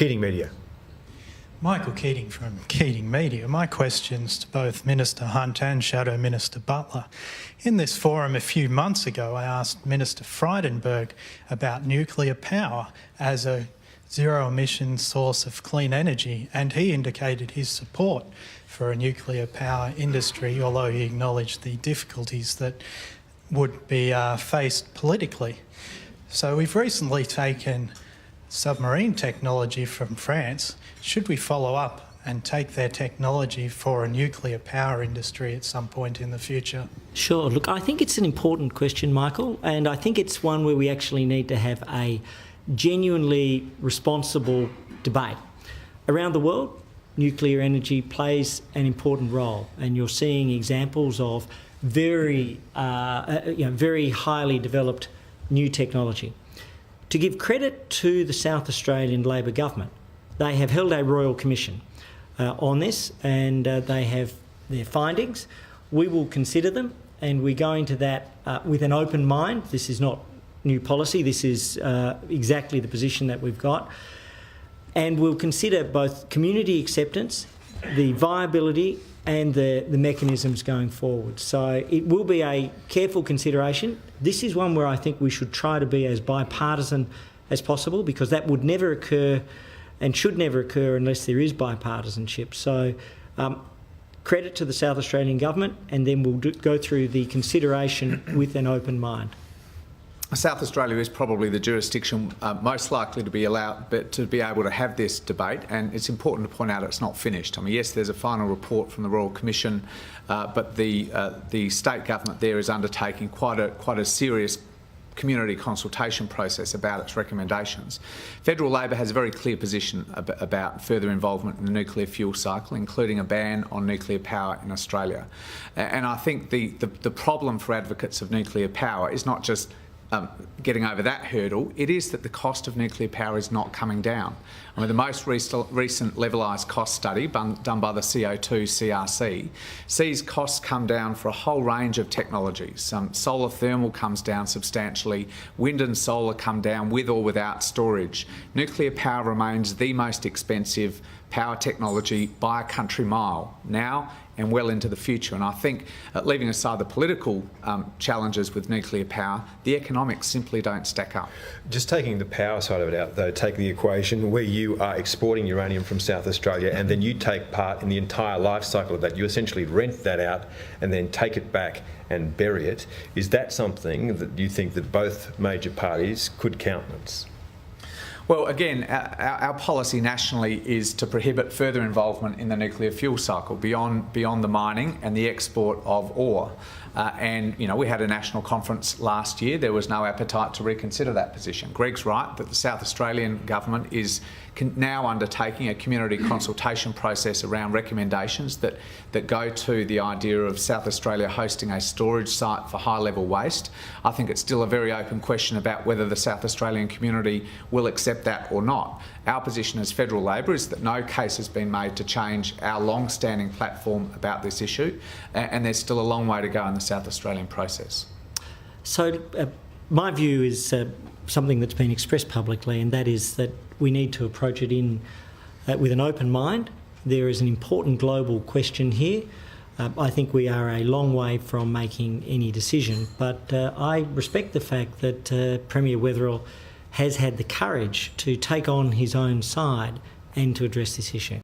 Keating Media. Michael Keating from Keating Media. My questions to both Minister Hunt and Shadow Minister Butler. In this forum a few months ago, I asked Minister Frydenberg about nuclear power as a zero-emission source of clean energy, and he indicated his support for a nuclear power industry, although he acknowledged the difficulties that would be faced politically. So we've recently taken submarine technology from France. Should we follow up and take their technology for a nuclear power industry at some point in the future? Sure. Look, I think it's an important question, Michael, and I think it's one where we actually need to have a genuinely responsible debate. Around the world, nuclear energy plays an important role, and you're seeing examples of very highly developed new technology. To give credit to the South Australian Labor government, they have held a royal commission on this, and they have their findings. We will consider them, and we go into that with an open mind. This is not new policy. This is exactly the position that we've got. And we'll consider both community acceptance, the viability, and the mechanisms going forward. So it will be a careful consideration. This is one where I think we should try to be as bipartisan as possible, because that would never occur and should never occur unless there is bipartisanship. So credit to the South Australian government, and then we'll go through the consideration with an open mind. South Australia is probably the jurisdiction most likely to be able to have this debate, and it's important to point out it's not finished. I mean, yes, there's a final report from the Royal Commission, but the state government there is undertaking quite a serious community consultation process about its recommendations. Federal Labor has a very clear position about further involvement in the nuclear fuel cycle, including a ban on nuclear power in Australia. And I think the problem for advocates of nuclear power is not just getting over that hurdle, it is that the cost of nuclear power is not coming down. I mean, the most recent levelised cost study done by the CO2 CRC sees costs come down for a whole range of technologies. Solar thermal comes down substantially, wind and solar come down with or without storage. Nuclear power remains the most expensive power technology by a country mile now and well into the future. And I think, leaving aside the political challenges with nuclear power, the economics simply don't stack up. Just taking the power side of it out, though, taking the equation where you are exporting uranium from South Australia and then you take part in the entire life cycle of that, you essentially rent that out and then take it back and bury it. Is that something that you think that both major parties could countenance? Well, again, our policy nationally is to prohibit further involvement in the nuclear fuel cycle beyond the mining and the export of ore. And, you know, we had a national conference last year. There was no appetite to reconsider that position. Greg's right that the South Australian government is now undertaking a community consultation process around recommendations that go to the idea of South Australia hosting a storage site for high-level waste. I think it's still a very open question about whether the South Australian community will accept that or not. Our position as Federal Labor is that no case has been made to change our long-standing platform about this issue, and there's still a long way to go in the South Australian process. So my view is something that's been expressed publicly, and that is that we need to approach it with an open mind. There is an important global question here. I think we are a long way from making any decision, but I respect the fact that Premier Weatherill has had the courage to take on his own side and to address this issue.